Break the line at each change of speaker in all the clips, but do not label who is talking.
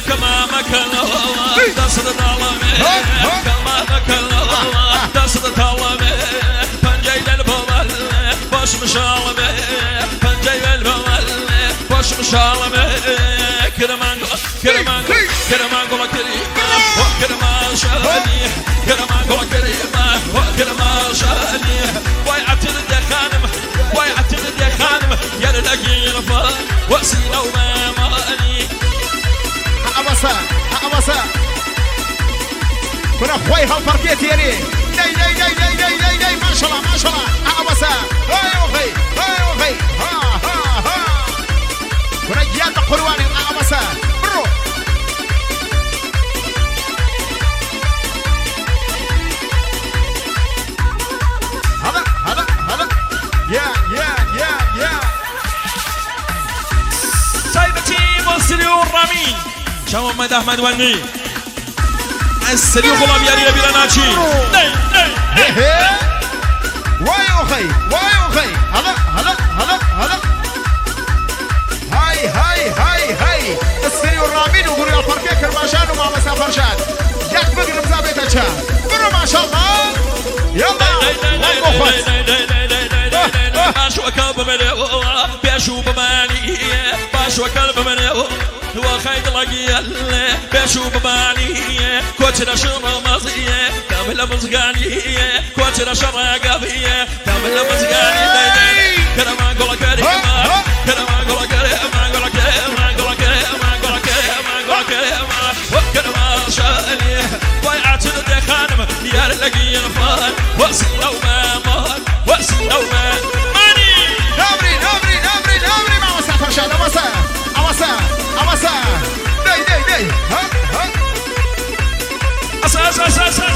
كما مكان دست دالمه كما مكان دست دالمه پنجه البوال باش مشالمه پنجه البوال باش مشالمه كرمان كرمان كرمان كريمه وكرمان شاني كرمان كريمه وكرمان شاني ويعتد يا خانم ويعتد يا خانم يا لقي رفا وسيله وما ماني
أبصا أبصا كنا خوي هالفرقيت يلي داي داي داي داي داي داي داي ما شاء الله ما شاء الله أبصا هاي أخي هاي أخي ها ها ها كنا جياد قرواني أبصا برو هذا هذا هذا يا يا يا يا
سايبتي مصري الرمين شام محمد احمد ونی السری غلام یاری لبیرا ناچی
وای اخی وای اخی هلا هلا هلا هلا هاي هاي هاي هاي السری الرامین و گروه الفرقه کرماشان و ماما سافرشان یک بگرم زابیت چه برو ماشاءالله یلا
باش وكلب منه بيشو بماني باش وكلب منه هو خيط لقيل بيشو بماني كوتشنا شر مزيه كامل مزقاني كوتشنا شر قبيه كامل مزقاني كلام قول كريمه كلام قول كريمه قول كريمه قول كريمه قول كريمه قول كريمه وكلام شاني ويعتد يا خانم يا لقي الفان وسيله وما مان وسيله وما
نابري نابري نابري نابري ما وسع فرشاد أوسع أوسع أوسع داي داي داي ها ها
أسا أسا أسا أسا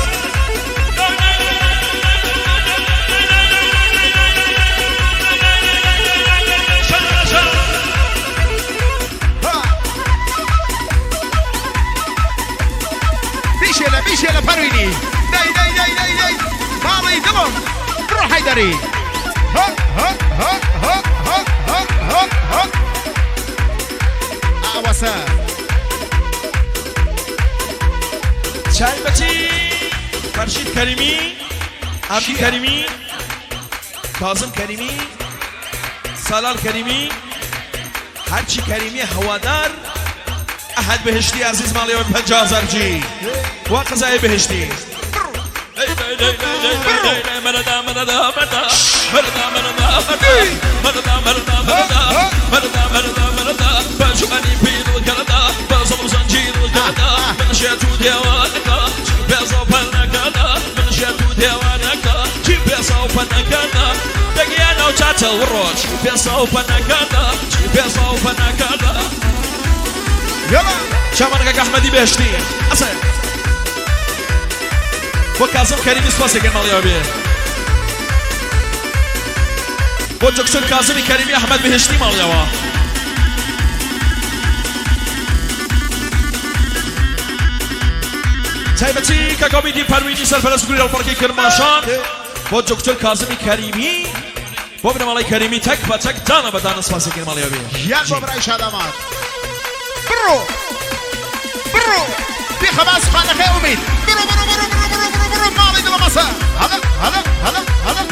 بيشيلا بيشيلا فرويني داي داي داي داي داي ماضي دمم روح حيدري ها ها ها ها ها ها ها ها أوسع
شايبتي فرشيد كريمي عبد كريمي كاظم كريمي سالال كريمي هرچی كريمي هوادار أحد بهشتي عزيز مالي وبهجازر جي وقزاي بهشتي مردا مردا مردا مردا مردا مردا مردا مردا مردا مردا بجواني بيد الكردا بزم زنجير الكردا من شاتو ديوانك بزو بنكدا من شاتو ديوانك بزو بنكدا دقيانا وشاتا والروش بزو بنكدا بزو بنكدا
يلا
شامرك أحمدي بهشتي أسأل وكاظم كريمي سپاس اگر مالي آبيه وجوكسر كاظمي كريمي أحمد بهشتي مالي آبا تايبتي كاكوبيدي پرويني سرپرست گروه الفرقه کرماشان وجوكسر كاظمي كريمي بابن مالي كريمي تك با تك دانا بدانا سپاس اگر مالي آبيه
يا بابراي شادامات برو برو في خباز خانك يا أميد برو برو برو برو برو برو برو ماضي دل مساء هلا هلا هلا هلا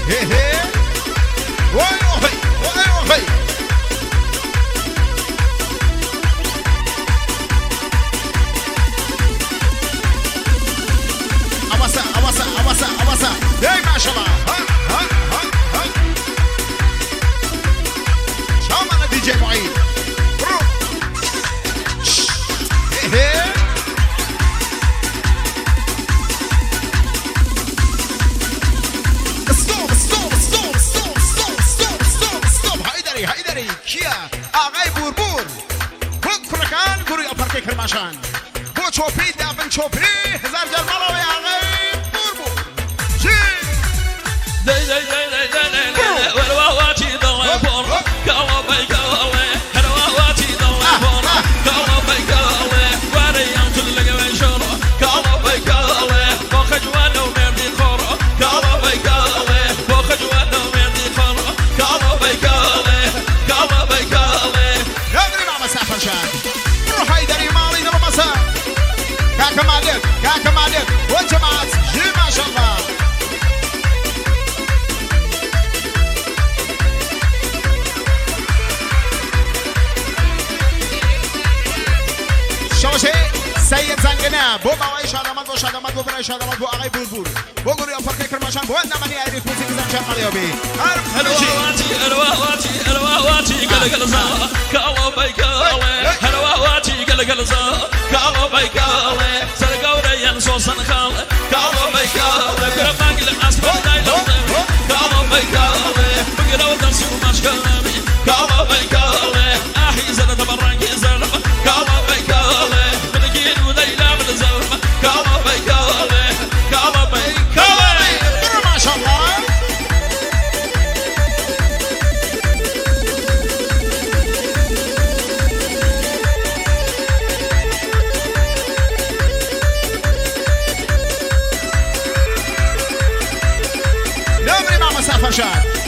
هي هي واي أخي واي أخي أوسع أوسع أوسع أوسع هي ما شاء الله ها ها ها ها شامل دي جي معيد برو هي ستوب ستوب ستوب ستوب ستوب ستوب ستوب ستوب هيدري هيدري كيا آغاي بوربور بوك فركان كوري الفرقه کرماشان بو چوپی دابن چوپی هزار جل مالو يا آغاي بوربور جي
داي داي داي داي داي داي والواواتي ضوي بور كاوباي كاوي هلواواتي ضوي بور كاوباي كاوي وريان تلقى ويشور كاوباي كاوي وخجوان ومردي خور كاوباي كاوي
خاطر شادمات بو آقای بولبول بو گروه فرقه کرماشان بو نمانی ایریت موسیقی زنشان قلیابی
هلواتي هلواتي قل زا كالو بيكالي هلواتي قل زا كالو بيكالي سرقوري ينصوصن خال كالو بيكالي كرمانك الأسفل دايلو كالو بيكالي بقلو درسو مشكلامي كالو بيكالي أحي زنة برانك زلم كالو بيكالي ملقين وليلة من زلم كالو بيكالي كالو بيكالي
ما شاء الله نمري مع مسافة شاد